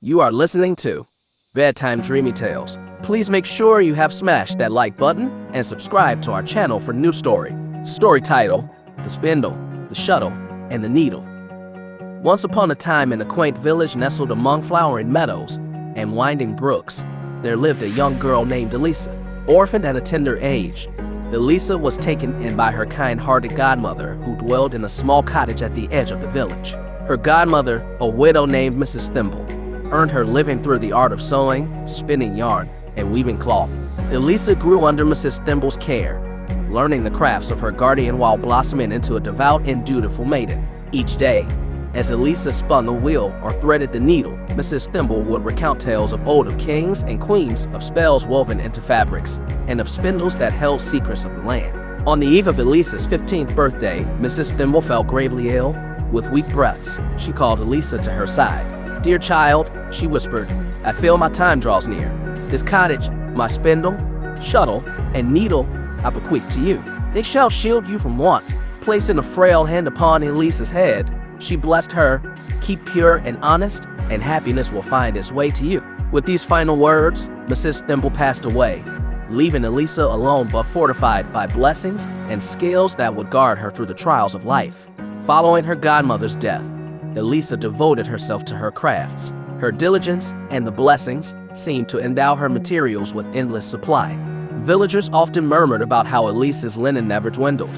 You are listening to Bedtime Dreamy Tales. Please make sure you have smashed that like button and subscribe to our channel for new story. Story title: The Spindle, the Shuttle, and the Needle. Once upon a time, in a quaint village nestled among flowering meadows and winding brooks, there lived a young girl named Elisa. Orphaned at a tender age, Elisa was taken in by her kind-hearted godmother, who dwelled in a small cottage at the edge of the village. Her godmother, a widow named Mrs. Thimble, earned her living through the art of sewing, spinning yarn, and weaving cloth. Elisa grew under Mrs. Thimble's care, learning the crafts of her guardian while blossoming into a devout and dutiful maiden. Each day, as Elisa spun the wheel or threaded the needle, Mrs. Thimble would recount tales of old kings and queens, of spells woven into fabrics, and of spindles that held secrets of the land. On the eve of Elisa's 15th birthday, Mrs. Thimble felt gravely ill. With weak breaths, she called Elisa to her side. "Dear child," she whispered, "I feel my time draws near. This cottage, my spindle, shuttle, and needle I bequeath to you. They shall shield you from want." Placing a frail hand upon Elisa's head, she blessed her. "Keep pure and honest, and happiness will find its way to you." With these final words, Mrs. Thimble passed away, leaving Elisa alone but fortified by blessings and skills that would guard her through the trials of life. Following her godmother's death, Elisa devoted herself to her crafts. Her diligence and the blessings seemed to endow her materials with endless supply. Villagers often murmured about how Elisa's linen never dwindled,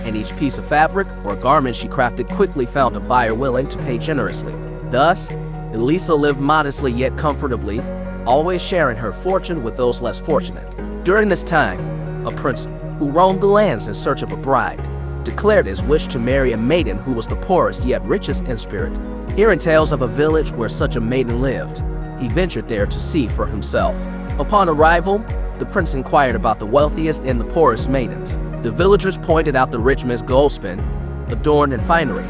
and each piece of fabric or garment she crafted quickly found a buyer willing to pay generously. Thus, Elisa lived modestly yet comfortably, always sharing her fortune with those less fortunate. During this time, a prince who roamed the lands in search of a bride declared his wish to marry a maiden who was the poorest yet richest in spirit. Hearing tales of a village where such a maiden lived, he ventured there to see for himself. Upon arrival, the prince inquired about the wealthiest and the poorest maidens. The villagers pointed out the rich Miss Goldspan, adorned in finery,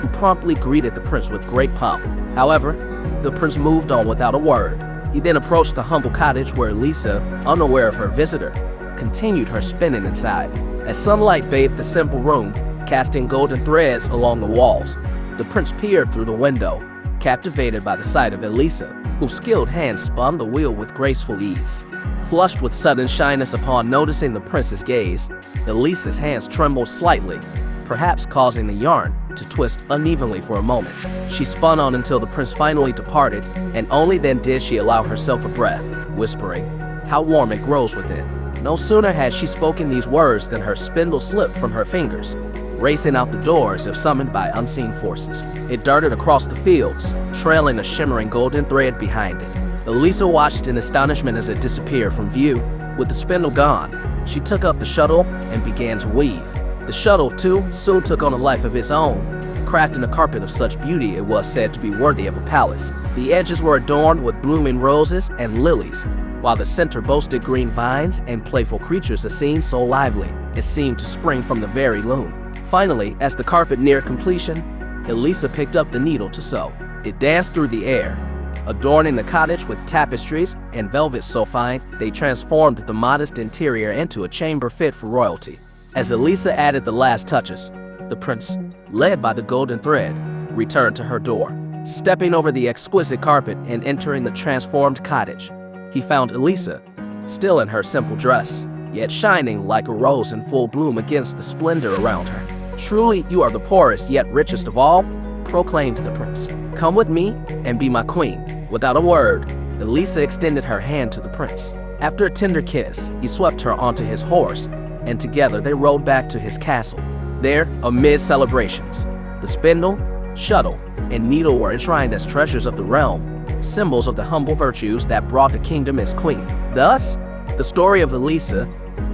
who promptly greeted the prince with great pomp. However, the prince moved on without a word. He then approached the humble cottage where Elisa, unaware of her visitor, continued her spinning inside. As sunlight bathed the simple room, casting golden threads along the walls, the prince peered through the window, captivated by the sight of Elisa, whose skilled hands spun the wheel with graceful ease. Flushed with sudden shyness upon noticing the prince's gaze, Elisa's hands trembled slightly, perhaps causing the yarn to twist unevenly for a moment. She spun on until the prince finally departed, and only then did she allow herself a breath, whispering, "How warm it grows within." No sooner had she spoken these words than her spindle slipped from her fingers, racing out the door as if summoned by unseen forces. It darted across the fields, trailing a shimmering golden thread behind it. Elisa watched in astonishment as it disappeared from view. With the spindle gone, she took up the shuttle and began to weave. The shuttle, too, soon took on a life of its own, crafting a carpet of such beauty it was said to be worthy of a palace. The edges were adorned with blooming roses and lilies, while the center boasted green vines and playful creatures, a scene so lively it seemed to spring from the very loom. Finally, as the carpet neared completion, Elisa picked up the needle to sew. It danced through the air, adorning the cottage with tapestries and velvet so fine they transformed the modest interior into a chamber fit for royalty. As Elisa added the last touches, the prince, led by the golden thread, returned to her door. Stepping over the exquisite carpet and entering the transformed cottage, he found Elisa, still in her simple dress, yet shining like a rose in full bloom against the splendor around her. "Truly, you are the poorest yet richest of all," proclaimed the prince. "Come with me and be my queen." Without a word, Elisa extended her hand to the prince. After a tender kiss, he swept her onto his horse, and together they rode back to his castle. There, amid celebrations, the spindle, shuttle, and needle were enshrined as treasures of the realm, symbols of the humble virtues that brought the kingdom its queen. Thus, the story of Elisa,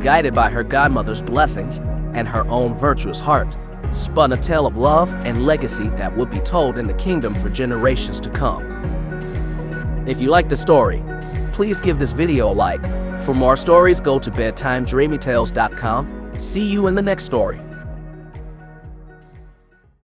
guided by her godmother's blessings and her own virtuous heart, spun a tale of love and legacy that would be told in the kingdom for generations to come. If you like the story, please give this video a like. For more stories, go to bedtimedreamytales.com. See you in the next story.